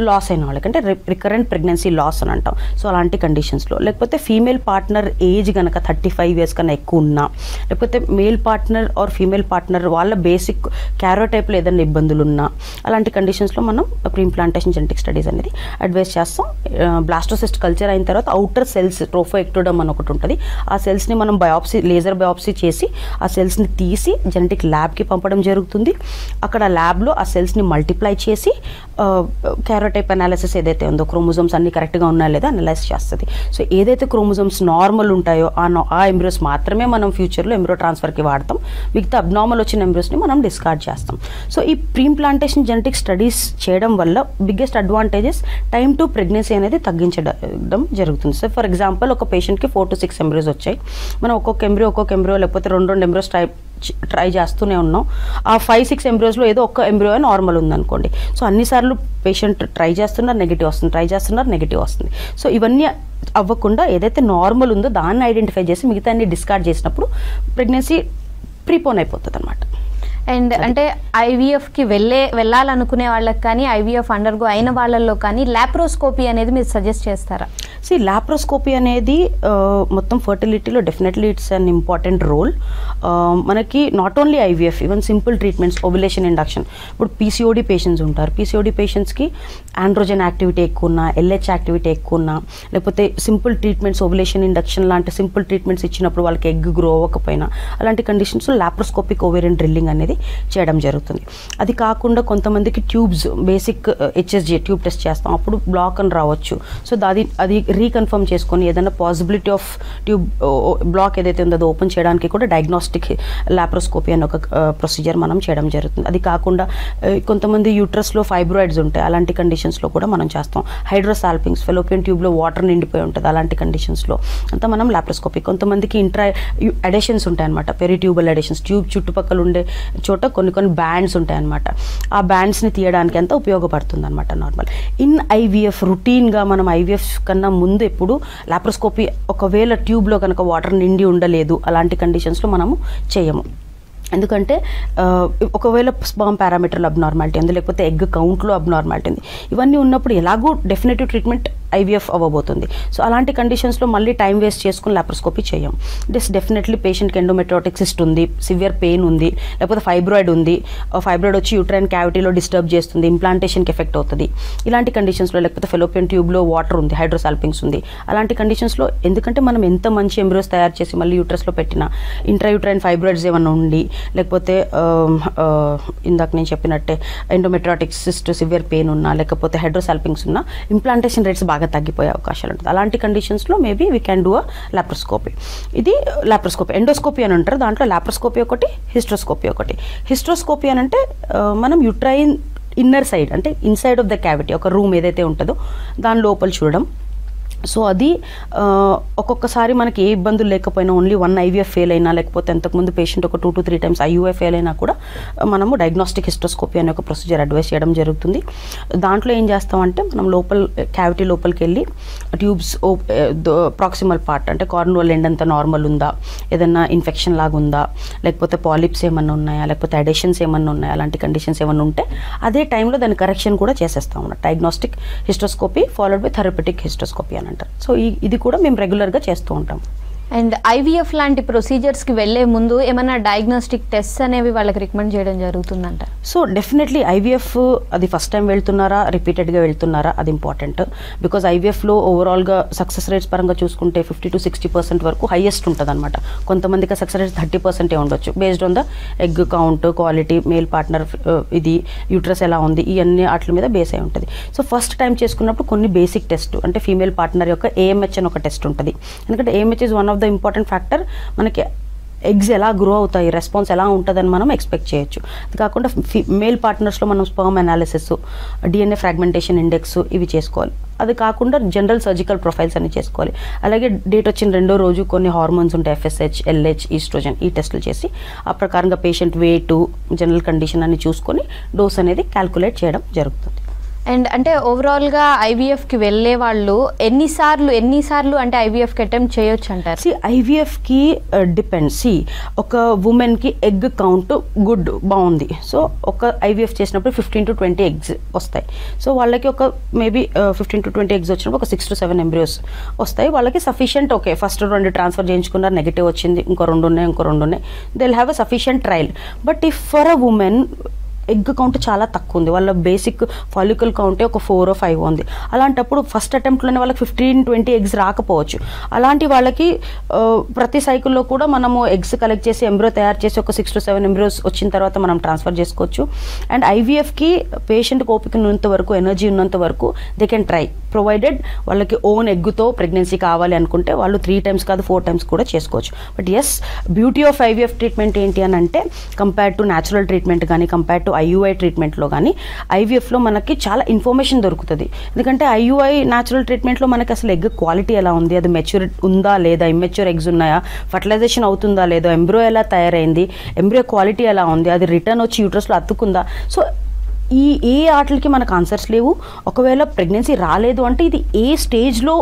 లాస్ అయిన వాళ్ళకి, అంటే రికరెంట్ ప్రెగ్నెన్సీ లాస్ అని అంటాం. సో అలాంటి కండిషన్స్లో, లేకపోతే ఫీమేల్ పార్ట్నర్ ఏజ్ కనుక 35 years కన్నా ఎక్కువ ఉన్నా, లేకపోతే male partner or female partner వాళ్ళ బేసిక్ క్యారోటైప్లో ఏదైనా ఇబ్బందులు ఉన్నా, అలాంటి కండిషన్స్లో మనం ప్రీ ఇంప్లాంటేషన్ జెనెటిక్ స్టడీస్ అనేది అడ్వైస్ చేస్తాం. బ్లాస్టోసిస్ట్ కల్చర్ అయిన తర్వాత అవుటర్ సెల్స్ ట్రోఫోఎక్టోడమ్ అని ఒకటి ఉంటుంది. ఆ సెల్స్ని మనం లేజర్ బయాప్సీ చేసి ఆ సెల్స్ని తీసి జెనెటిక్ ల్యాబ్కి పంపడం జరుగుతుంది. అక్కడ ల్యాబ్లో ఆ సెల్స్ని మల్టిప్లై చేసి క్యారోటైప్ అనాలిసిస్ ఏదైతే ఉందో క్రోమోజోమ్స్ అన్ని కరెక్ట్గా ఉన్నాయా లేదా అనలైజ్ చేస్తుంది. సో ఏదైతే క్రోమోజోమ్స్ నార్మల్ ఉంటాయో ఆ ఎంబ్రియోస్ మాత్రమే మనం ఫ్యూచర్లో ఎంబ్రియో ట్రాన్స్ఫర్కి వాడతాం, మిగతా అబ్నార్మల్ వచ్చిన ఎంబ్రియోస్ని మనం డిస్కార్డ్ చేస్తాం. సో ఈ ప్రీ ఇంప్లాంటేషన్ జెనెటిక్ స్టడీస్ చేయడం వల్ల biggest advantages time to pregnancy అనేది తగ్గించడం జరుగుతుంది. సో ఫర్ ఎగ్జాంపుల్ ఒక పేషెంట్కి 4 to 6 ఎంబ్రియోస్ వచ్చాయి, మనం ఒక్కొక్క ఎంబ్రియో లేకపోతే 2 ఎంబ్రియోస్ ట్రై చేస్తూనే ఉన్నాం. ఆ 5-6 ఎంబ్రియోస్లో ఏదో ఒక ఎంబ్రియో నార్మల్ ఉందనుకోండి, సో అన్నిసార్లు పేషెంట్ ట్రై చేస్తున్నారు, నెగిటివ్ వస్తుంది, ట్రై చేస్తున్నారు, నెగిటివ్ వస్తుంది. సో ఇవన్నీ అవ్వకుండా ఏదైతే నార్మల్ ఉందో దాన్ని ఐడెంటిఫై చేసి మిగతా అన్ని డిస్కార్డ్ చేసినప్పుడు ప్రెగ్నెన్సీ ప్రీపోన్ అయిపోతుంది అనమాట. అండ్ అంటే ఐవీఎఫ్కి వెళ్ళాలనుకునే వాళ్ళకి కానీ ఐవీఎఫ్ అండర్గో అయిన వాళ్ళల్లో కానీ లాప్రోస్కోపీ అనేది మీరు సజెస్ట్ చేస్తారా? లాప్రోస్కోపీ అనేది మొత్తం ఫర్టిలిటీలో definitely it's an important role. మనకి not only IVF, even simple treatments, ovulation induction. ఇప్పుడు పీసీఓడి పేషెంట్స్ ఉంటారు, పీసీఓడి పేషెంట్స్కి ఆండ్రోజన్ యాక్టివిటీ ఎక్కువ ఉన్నా, ఎల్హెచ్ యాక్టివిటీ ఎక్కువ ఉన్నా, లేకపోతే సింపుల్ ట్రీట్మెంట్స్ ఓవ్యులేషన్ ఇండక్షన్ లాంటి సింపుల్ ట్రీట్మెంట్స్ ఇచ్చినప్పుడు వాళ్ళకి ఎగ్ గ్రో అవ్వకపోయినా అలాంటి కండిషన్స్లో లాప్రోస్కోపిక్ ఓవేరియన్ డ్రిల్లింగ్ అనేది చేయడం జరుగుతుంది. అది కాకుండా కొంతమందికి tubes, basic HSG tube test చేస్తాం, అప్పుడు బ్లాక్ అని రావచ్చు. సో అది రీకన్ఫర్మ్ చేసుకొని ఏదైనా పాసిబిలిటీ ఆఫ్ ట్యూబ్ బ్లాక్ ఏదైతే ఉందో అది ఓపెన్ చేయడానికి కూడా డయాగ్నోస్టిక్ లాప్రోస్కోపీ అని ఒక ప్రొసీజర్ మనం చేయడం జరుగుతుంది. అది కాకుండా కొంతమంది యూట్రస్లో ఫైబ్రాయిడ్స్ ఉంటాయి, అలాంటి కండిషన్స్లో కూడా మనం చేస్తాం. హైడ్రోసాల్పింగ్స్, ఫెలోపియన్ ట్యూబ్లో వాటర్ నిండిపోయి ఉంటుంది, అలాంటి కండిషన్స్లో అంతా మనం లాప్రోస్కోపీ. కొంతమందికి అడేషన్స్ ఉంటాయి అనమాట, పెరిట్యూబల్ అడేషన్స్, ట్యూబ్ చుట్టుపక్కల ఉండే చోట కొన్ని బ్యాండ్స్ ఉంటాయి అనమాట, ఆ బ్యాండ్స్ని తీయడానికి అంతా ఉపయోగపడుతుంది అనమాట నార్మల్. ఇన్ ఐవీఎఫ్ రొటీన్గా మనం ఐవీఎఫ్ కన్నా ముందు ఎప్పుడు లాప్రోస్కోపీ ఒకవేళ ట్యూబ్లో కనుక వాటర్ నిండి ఉండలేదు అలాంటి కండిషన్స్లో మనము చేయము. ఎందుకంటే ఒకవేళ స్పర్మ్ పారామీటర్లో అబ్నార్మాలిటీ ఉంది, లేకపోతే ఎగ్ కౌంట్లో అబ్నార్మాలిటీ ఉంది, ఇవన్నీ ఉన్నప్పుడు ఎలాగూ డెఫినెటివ్ ట్రీట్మెంట్ ఐవీఎఫ్ అవ్వబోతుంది. సో అలాంటి కండిషన్స్లో మళ్ళీ టైం వేస్ట్ చేసుకుని లాప్రోస్కోపీ చేయం. డెఫినెట్లీ పేషెంట్కి ఎండోమెట్రియోటిక్ సిస్ట్ ఉంది, సివియర్ పెయిన్ ఉంది, లేకపోతే ఫైబ్రాయిడ్ ఉంది, ఫైబ్రాయిడ్ వచ్చి యూట్రైన్ క్యావిటీలో డిస్టర్బ్ చేస్తుంది, ఇంప్లాంటేషన్కి ఎఫెక్ట్ అవుతుంది, ఇలాంటి కండిషన్స్లో, లేకపోతే ఫెలోపియన్ ట్యూబ్లో వాటర్ ఉంది, హైడ్రోసాల్పింగ్స్ ఉంది, అలాంటి కండిషన్స్లో ఎందుకంటే మనం ఎంత మంచి ఎంబ్రియోస్ తయారు చేసి మళ్ళీ యూట్రస్లో పెట్టినా ఇంట్రాయూట్రైన్ ఫైబ్రాయిడ్స్ ఏమన్నా ఉండి, లేకపోతే ఇందాక నేను చెప్పినట్టే ఎండోమెట్రియోటిక్ సిస్ట్, సివియర్ పెయిన్ ఉన్నా, లేకపోతే హైడ్రోసాల్పింగ్స్ ఉన్నా, ఇంప్లాంటేషన్ రేట్స్ బాగా తగ్గిపోయే అవకాశాలు ఉంటుంది. అలాంటి కండిషన్స్లో maybe we can do a laparoscopy. ఇది లాప్రోస్కోపీ. ఎండోస్కోపీ అని అంటారు, దాంట్లో లాప్రోస్కోపీ ఒకటి, హిస్ట్రోస్కోపీ ఒకటి. హిస్ట్రోస్కోపీ అని అంటే మనం యూట్రైన్ ఇన్నర్ సైడ్ అంటే ఇన్సైడ్ ఆఫ్ ద క్యావిటీ, ఒక రూమ్ ఏదైతే ఉంటుందో దాని లోపల చూడడం. సో అది ఒక్కొక్కసారి మనకి ఏ ఇబ్బందులు లేకపోయినా, ఓన్లీ 1 ఐవీఎఫ్ ఫెయిల్ అయినా, లేకపోతే అంతకుముందు పేషెంట్ ఒక 2 to 3 times ఐయూఎఫ్ ఫెయిల్ అయినా కూడా మనము డయాగ్నోస్టిక్ హిస్ట్రోస్కోపీ అనే ఒక ప్రొసీజర్ అడ్వైస్ చేయడం జరుగుతుంది. దాంట్లో ఏం చేస్తామంటే మనం క్యావిటీ లోపలికి వెళ్ళి ట్యూబ్స్ ప్రాక్సిమల్ పార్ట్ అంటే కార్నోల్ ఎండ్ అంతా నార్మల్ ఉందా, ఏదైనా ఇన్ఫెక్షన్ లాగా ఉందా, లేకపోతే పాలిప్స్ ఏమన్నా ఉన్నాయా, లేకపోతే అడేషన్స్ ఏమన్నా ఉన్నాయా, అలాంటి కండిషన్స్ ఏమన్నా ఉంటే అదే టైంలో దాని కరెక్షన్ కూడా చేసేస్తాం అన్నమాట. Diagnostic hysteroscopy followed by therapeutic hysteroscopy అని అంటారు. సో ఇది కూడా మేము రెగ్యులర్గా చేస్తూ ఉంటాం. అండ్ ఐవీఎఫ్ లాంటి ప్రొసీజర్స్కి వెళ్ళే ముందు ఏమైనా డయాగ్నోస్టిక్ టెస్ట్ అనేవి వాళ్ళకి రికమెండ్ చేయడం జరుగుతుందంట? సో డెఫినెట్లీ ఐవీఎఫ్ అది ఫస్ట్ టైం వెళ్తున్నారా, రిపీటెడ్గా వెళ్తున్నారా, అది ఇంపార్టెంట్. బికాజ్ ఐవీఎఫ్లో ఓవరాల్గా సక్సెస్ రేట్స్ పరంగా చూసుకుంటే 50 to 60% వరకు హైయెస్ట్ ఉంటుంది అనమాట. కొంతమందికి సక్సెస్ రేట్స్ 30% ఉండొచ్చు, based on the egg count, quality, male partner, ఇది యూట్రస్ ఎలా ఉంది, ఇవన్నీ వాటి మీద బేస్ అయి ఉంటుంది. సో ఫస్ట్ టైం చేసుకున్నప్పుడు కొన్ని బేసిక్ టెస్ట్ అంటే ఫీమేల్ పార్ట్నర్ యొక్క ఏఎంహెచ్ అని ఒక టెస్ట్ ఉంటుంది. ఎందుకంటే AMH is one of the important factor. మనకి ఎగ్స్ ఎలా గ్రో అవుతాయి, రెస్పాన్స్ ఎలా ఉంటుందని మనం ఎక్స్పెక్ట్ చేయొచ్చు. అది కాకుండా మేల్ పార్ట్నర్స్లో మనం sperm analysis, DNA fragmentation index ఇవి చేసుకోవాలి. అది కాకుండా జనరల్ సర్జికల్ ప్రొఫైల్స్ అన్ని చేసుకోవాలి. అలాగే డేట్ వచ్చిన 2వ రోజు కొన్ని హార్మోన్స్ ఉంటాయి, FSH, LH, ఈస్ట్రోజన్, ఈ టెస్టులు చేసి ఆ ప్రకారంగా పేషెంట్ వెయిట్, జనరల్ కండిషన్ అన్ని చూసుకొని డోస్ అనేది క్యాల్కులేట్ చేయడం జరుగుతుంది. అండ్ అంటే ఓవరాల్గా ఐవీఎఫ్కి వెళ్ళే వాళ్ళు ఎన్నిసార్లు అంటే ఐవీఎఫ్కి అటెంప్ట్ చేయొచ్చు అంటారు? ఐవీఎఫ్కి డిపెండ్స్. ఒక ఉమెన్కి ఎగ్ కౌంట్ బాగుంది, సో ఒక ఐవీఎఫ్ చేసినప్పుడు 15 to 20 eggs వస్తాయి. సో వాళ్ళకి ఒక మేబీ 15 to 20 eggs వచ్చినప్పుడు ఒక 6 to 7 embryos వస్తాయి. వాళ్ళకి సఫిషియంట్, ఓకే ఫస్ట్ 2 ట్రాన్స్ఫర్ చేయించుకున్నారు, నెగిటివ్ వచ్చింది, ఇంకో 2 ఉన్నాయి, they will have a sufficient trial. But if for a women egg count చాలా తక్కువ ఉంది, వాళ్ళ బేసిక్ ఫాలికల్ కౌంటే ఒక 4 or 5 ఉంది, అలాంటప్పుడు ఫస్ట్ అటెంప్ట్లోనే వాళ్ళకి 15-20 eggs రాకపోవచ్చు. అలాంటి వాళ్ళకి ప్రతి సైకిల్లో కూడా మనము ఎగ్స్ కలెక్ట్ చేసి ఎంబ్రో తయారు చేసి ఒక 6 to 7 embryos వచ్చిన తర్వాత మనం ట్రాన్స్ఫర్ చేసుకోవచ్చు. అండ్ ఐవీఎఫ్కి పేషెంట్కి ఓపిక ఉన్నంత వరకు, ఎనర్జీ ఉన్నంత వరకు దే కెన్ ట్రై. ప్రొవైడెడ్ వాళ్ళకి ఓన్ ఎగ్గుతో ప్రెగ్నెన్సీ కావాలి అనుకుంటే వాళ్ళు 3 times కాదు 4 times కూడా చేసుకోవచ్చు. But yes, beauty of IVF treatment ఏంటి అని అంటే కంపేర్ టు న్యాచురల్ ట్రీట్మెంట్ కానీ కంపేర్ టు IUI ట్రీట్మెంట్లో కానీ IVFలో మనకి చాలా ఇన్ఫర్మేషన్ దొరుకుతుంది. ఎందుకంటే IUI న్యాచురల్ ట్రీట్మెంట్లో మనకి అసలు ఎగ్ క్వాలిటీ ఎలా ఉంది, అది మెచ్యూర్ ఉందా లేదా, ఇమ్మెచ్యూర్ ఎగ్స్ ఉన్నాయా, ఫర్టిలైజేషన్ అవుతుందా లేదా, ఎంబ్రో ఎలా తయారైంది, ఎంబ్రో క్వాలిటీ ఎలా ఉంది, అది రిటర్న్ వచ్చి యూట్రస్లో అతుక్కుందా. సో ఏ ఆటలకి మనకు ఆన్సర్స్ లేవు. ఒకవేళ ప్రెగ్నెన్సీ రాలేదు అంటే ఇది ఏ స్టేజ్లో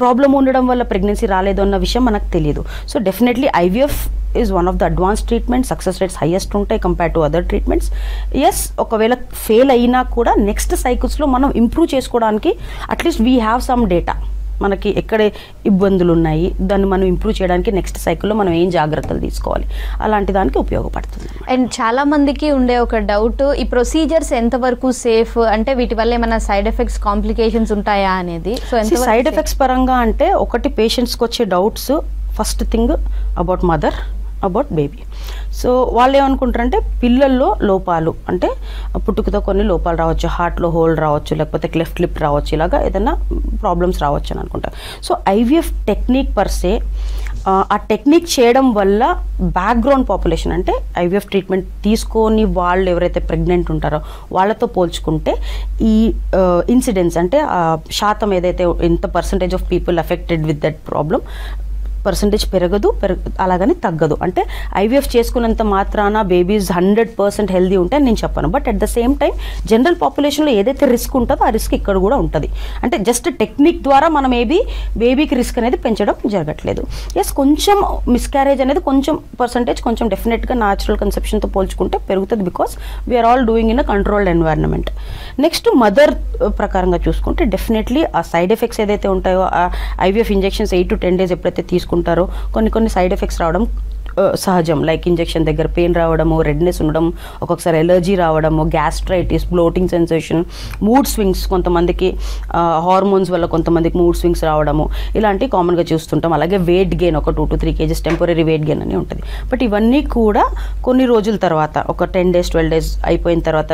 ప్రాబ్లం ఉండడం వల్ల ప్రెగ్నెన్సీ రాలేదు అన్న విషయం మనకు తెలియదు. So definitely IVF is one of the advance treatment. Success rates highest ఉంటాయి compare to other treatments. Yes, ఒకవేళ ఫెయిల్ అయినా కూడా నెక్స్ట్ సైకిల్స్లో మనం ఇంప్రూవ్ చేసుకోవడానికి at least we have some data. మనకి ఎక్కడ ఇబ్బందులు ఉన్నాయి, దాన్ని మనం ఇంప్రూవ్ చేయడానికి నెక్స్ట్ సైకిల్లో మనం ఏం జాగ్రత్తలు తీసుకోవాలి, అలాంటి దానికి ఉపయోగపడుతుంది. అండ్ చాలా మందికి ఉండే ఒక డౌట్, ఈ ప్రొసీజర్స్ ఎంతవరకు సేఫ్, అంటే వీటి వల్ల ఏమైనా సైడ్ ఎఫెక్ట్స్, కాంప్లికేషన్స్ ఉంటాయా అనేది. సో సైడ్ ఎఫెక్ట్స్ పరంగా అంటే ఒకటి పేషెంట్స్కి వచ్చే doubts, first thing about mother, about baby. So వాళ్ళు ఏమనుకుంటారంటే పిల్లల్లో లోపాలు, అంటే పుట్టుకతో కొన్ని లోపాలు రావచ్చు, హార్ట్లో హోల్ రావచ్చు, లేకపోతే క్లెఫ్ట్ లిప్ రావచ్చు, ఇలాగా ఏదైనా ప్రాబ్లమ్స్ రావచ్చు అని అనుకుంటారు. సో IVF టెక్నిక్ పర్సే, ఆ టెక్నిక్ చేయడం వల్ల బ్యాక్గ్రౌండ్ పాపులేషన్ అంటే IVF ట్రీట్మెంట్ తీసుకొని వాళ్ళు ఎవరైతే ప్రెగ్నెంట్ ఉంటారో వాళ్ళతో పోల్చుకుంటే ఈ ఇన్సిడెంట్స్ అంటే శాతం ఏదైతే ఎంత percentage of people affected with that problem percentage పెరగదు, అలాగని తగ్గదు. అంటే IVF చేసుకున్నంత మాత్రాన బేబీస్ 100% హెల్దీ ఉంటే నేను చెప్పాను. But at the same time general పాపులేషన్లో ఏదైతే రిస్క్ ఉంటుందో ఆ రిస్క్ ఇక్కడ కూడా ఉంటుంది. అంటే జస్ట్ టెక్నిక్ ద్వారా మనం బేబీకి రిస్క్ అనేది పెంచడం జరగట్లేదు. ఎస్, కొంచెం మిస్క్యారేజ్ అనేది కొంచెం పర్సంటేజ్ కొంచెం డెఫినెట్గా న్యాచురల్ కన్సెప్షన్తో పోల్చుకుంటే పెరుగుతుంది, because we are all doing in a controlled environment. Next mother ప్రకారంగా చూసుకుంటే డెఫినెట్లీ ఆ సైడ్ ఎఫెక్ట్స్ ఏదైతే ఉంటాయో, ఆ IVF ఇంజెక్షన్స్ 8 to 10 days ఎప్పుడైతే తీసుకుంటారో కొన్ని సైడ్ ఎఫెక్ట్స్ రావడం సహజం. లైక్ ఇంజెక్షన్ దగ్గర పెయిన్ రావడము, రెడ్నెస్ ఉండడం, ఒక్కొక్కసారి ఎలర్జీ రావడము, gastritis, bloating sensation, mood swings, కొంతమందికి హార్మోన్స్ వల్ల కొంతమందికి మూడ్ స్వింగ్స్ రావడము, ఇలాంటివి కామన్గా చూస్తుంటాం. అలాగే వెయిట్ గెయిన్, ఒక 2 to 3 kgs temporary weight gain అని ఉంటుంది. బట్ ఇవన్నీ కూడా కొన్ని రోజుల తర్వాత, ఒక 10 days 12 days అయిపోయిన తర్వాత,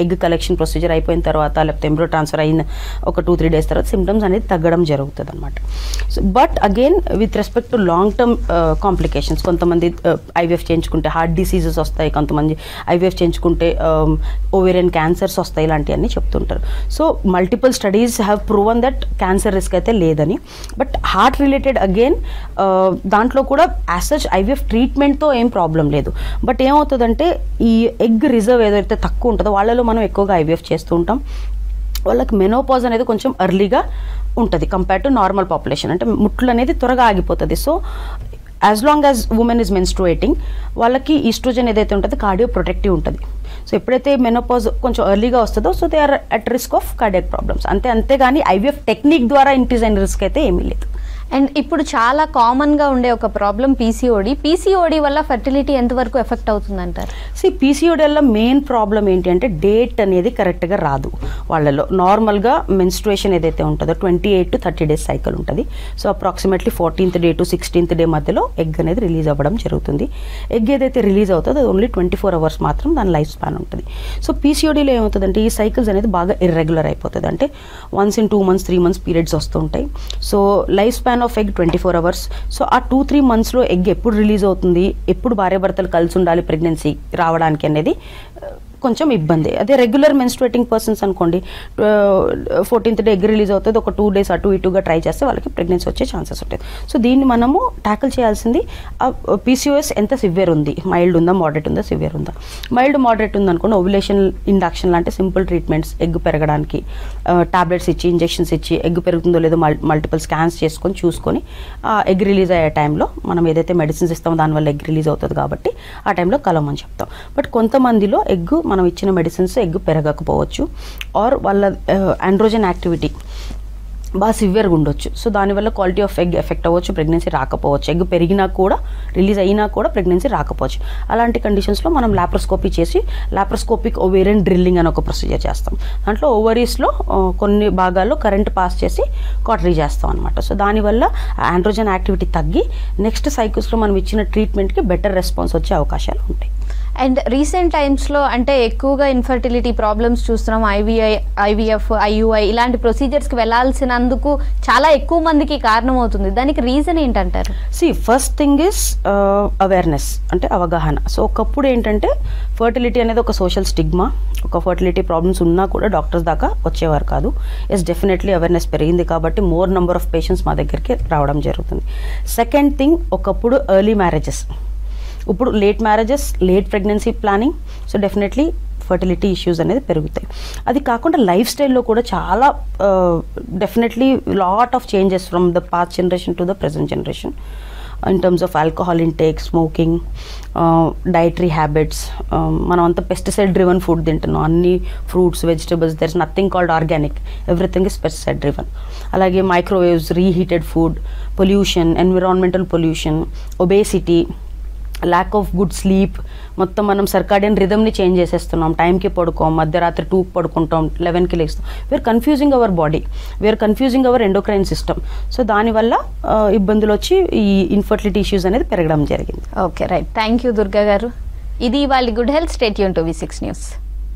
ఎగ్ కలెక్షన్ ప్రొసీజర్ అయిపోయిన తర్వాత, లేకపోతే ఎంబ్రో ట్రాన్స్ఫర్ అయిన ఒక 2-3 days తర్వాత సిమ్టమ్స్ అనేది తగ్గడం జరుగుతుంది అనమాట. But again with respect to long term complications, కొంతమంది IVF చేయించుకుంటే హార్ట్ డిసీజెస్ వస్తాయి, కొంతమంది IVF చేయించుకుంటే ఓవేరియన్ క్యాన్సర్స్ వస్తాయి, ఇలాంటివన్నీ చెప్తుంటారు. So multiple studies have proven that cancer risk అయితే లేదని. బట్ హార్ట్ రిలేటెడ్ అగైన్ దాంట్లో కూడా యాజ్ సచ్ IVF ట్రీట్మెంట్తో ఏం ప్రాబ్లం లేదు. బట్ ఏమవుతుందంటే ఈ ఎగ్ రిజర్వ్ ఏదైతే తక్కువ ఉంటుందో వాళ్ళలో మనం ఎక్కువగా IVF చేస్తూ ఉంటాం. వాళ్ళకి మెనోపాజ్ అనేది కొంచెం ఎర్లీగా ఉంటుంది కంపేర్ టు నార్మల్ పాపులేషన్. అంటే ముట్లు అనేది త్వరగా ఆగిపోతుంది. So as long as women is menstruating, వాళ్ళకి ఈస్ట్రోజన్ ఏదైతే ఉంటుందో కార్డియో ప్రొటెక్టివ్ ఉంటుంది. సో ఎప్పుడైతే మెనోపాజ్ కొంచెం ఎర్లీగా వస్తుందో so they are at risk of cardiac problems. అంతేగాని IVF టెక్నిక్ ద్వారా ఇంక్రీజ్ అయిన రిస్క్ అయితే ఏమీ లేదు. అండ్ ఇప్పుడు చాలా కామన్గా ఉండే ఒక ప్రాబ్లం పీసీఓడి వల్ల ఫెర్టిలిటీ ఎంతవరకు ఎఫెక్ట్ అవుతుంది అంటారు? పీసీఓడి వల్ల మెయిన్ ప్రాబ్లం ఏంటి అంటే డేట్ అనేది కరెక్ట్గా రాదు వాళ్ళలో. నార్మల్గా మెన్స్ట్రుయేషన్ ఏదైతే ఉంటుందో 28 to 30 days సైకిల్ ఉంటుంది. So approximately 14th day to 16th day మధ్యలో ఎగ్ అనేది రిలీజ్ అవ్వడం జరుగుతుంది. ఎగ్ ఏదైతే రిలీజ్ అవుతుందో అది ఓన్లీ 24 hours మాత్రం దాని లైఫ్ స్పాన్ ఉంటుంది. సో పీసీఓడిలో ఏమవుతుందంటే ఈ సైకిల్స్ అనేది బాగా ఇర్రెగ్యులర్ అయిపోతుంది. అంటే once in 2 months 3 months periods వస్తూ ఉంటాయి. So life span of egg 24 hours. So ఆ 2-3 monthsలో ఎగ్ ఎప్పుడు రిలీజ్ అవుతుంది, ఎప్పుడు భార్యాభర్తలు కలిసి ఉండాలి ప్రెగ్నెన్సీ రావడానికి అనేది కొంచెం ఇబ్బంది. అదే రెగ్యులర్ మెన్స్ట్రుయేటింగ్ పర్సన్స్ అనుకోండి 14th day ఎగ్ రిలీజ్ అవుతుంది, ఒక 2 days అటు ఇటుగా ట్రై చేస్తే వాళ్ళకి ప్రెగ్నెన్సీ వచ్చే ఛాన్సెస్ ఉంటాయి. సో దీన్ని మనము ట్యాకిల్ చేయాల్సింది PCOS ఎంత సివియర్ ఉంది, మైల్డ్ ఉందా, మోడరేట్ ఉందా, సివియర్ ఉందా. మైల్డ్ మోడరేట్ ఉందనుకోండి ఓవ్యులేషన్ ఇండక్షన్ లాంటి సింపుల్ ట్రీట్మెంట్స్ ఎగ్ పెరగడానికి టాబ్లెట్స్ ఇచ్చి ఇంజెక్షన్స్ ఇచ్చి ఎగ్ పెరుగుతుందో లేదో మల్టిపుల్ స్కాన్స్ చేసుకొని చూసుకొని ఎగ్ రిలీజ్ అయ్యే టైంలో మనం ఏదైతే మెడిసిన్స్ ఇస్తామో దానివల్ల ఎగ్ రిలీజ్ అవుతుంది కాబట్టి ఆ టైంలో కలవమని చెప్తాం. బట్ కొంతమందిలో ఎగ్ మనం ఇచ్చిన మెడిసిన్స్ ఎగ్ పెరగకపోవచ్చు ఆర్ వాళ్ళ ఆండ్రోజన్ యాక్టివిటీ బాగా సివియర్గా ఉండొచ్చు. సో దానివల్ల క్వాలిటీ ఆఫ్ ఎగ్ ఎఫెక్ట్ అవ్వచ్చు, ప్రెగ్నెన్సీ రాకపోవచ్చు. ఎగ్ పెరిగినా కూడా రిలీజ్ అయినా కూడా ప్రెగ్నెన్సీ రాకపోవచ్చు. అలాంటి కండిషన్స్లో మనం లాప్రోస్కోపీ చేసి లాప్రోస్కోపిక్ ఓవేరియన్ డ్రిల్లింగ్ అని ఒక ప్రొసీజర్ చేస్తాం. దాంట్లో ఓవరీస్లో కొన్ని భాగాల్లో కరెంట్ పాస్ చేసి కాటరీ చేస్తాం అనమాట. సో దానివల్ల ఆండ్రోజన్ యాక్టివిటీ తగ్గి నెక్స్ట్ సైకిల్స్లో మనం ఇచ్చిన ట్రీట్మెంట్కి బెటర్ రెస్పాన్స్ వచ్చే అవకాశాలు ఉంటాయి. అండ్ రీసెంట్ టైమ్స్లో అంటే ఎక్కువగా ఇన్ఫర్టిలిటీ ప్రాబ్లమ్స్ చూస్తున్నాం. ఐవీఎఫ్, ఐయుఐ ఇలాంటి ప్రొసీజర్స్కి వెళ్ళాల్సినందుకు చాలా ఎక్కువ మందికి కారణం అవుతుంది. దానికి రీజన్ ఏంటంటారు? ఫస్ట్ థింగ్ ఇస్ అవేర్నెస్, అంటే అవగాహన. సో ఒకప్పుడు ఏంటంటే ఫర్టిలిటీ అనేది ఒక సోషల్ స్టిగ్మా, ఒక ఫర్టిలిటీ ప్రాబ్లమ్స్ ఉన్నా కూడా డాక్టర్స్ దాకా వచ్చేవారు కాదు. డెఫినెట్లీ అవేర్నెస్ పెరిగింది కాబట్టి మోర్ నెంబర్ ఆఫ్ పేషెంట్స్ మా దగ్గరికి రావడం జరుగుతుంది. సెకండ్ థింగ్, ఒకప్పుడు ఎర్లీ మ్యారేజెస్, ఇప్పుడు late marriages, late pregnancy planning. So definitely fertility issues అనేది పెరుగుతాయి. అది కాకుండా లైఫ్ స్టైల్లో కూడా చాలా definitely lot of changes from the past generation to the present generation in terms of alcohol intake, smoking, dietary habits. మనం అంతా పెస్టిసైడ్ డ్రివన్ ఫుడ్ తింటున్నాం. అన్ని fruits, vegetables, there is nothing called organic, everything is pesticide driven. అలాగే microwaves, reheated food, pollution, environmental pollution, obesity, lack of good sleep. మొత్తం మనం circadian రిథమ్ని change చేసేస్తున్నాం. టైంకి పడుకోం, మధ్యరాత్రి 2కి పడుకుంటాం, 11కి లేస్తాం. We are confusing our body, we are confusing our endocrine system. So దానివల్ల ఇబ్బందులు వచ్చి ఈ ఇన్ఫర్టిలిటీ ఇష్యూస్ అనేది పెరగడం జరిగింది. Okay, right. Thank you Durga గారు. ఇది వాళ్ళ good health. Stay tune to V6 news.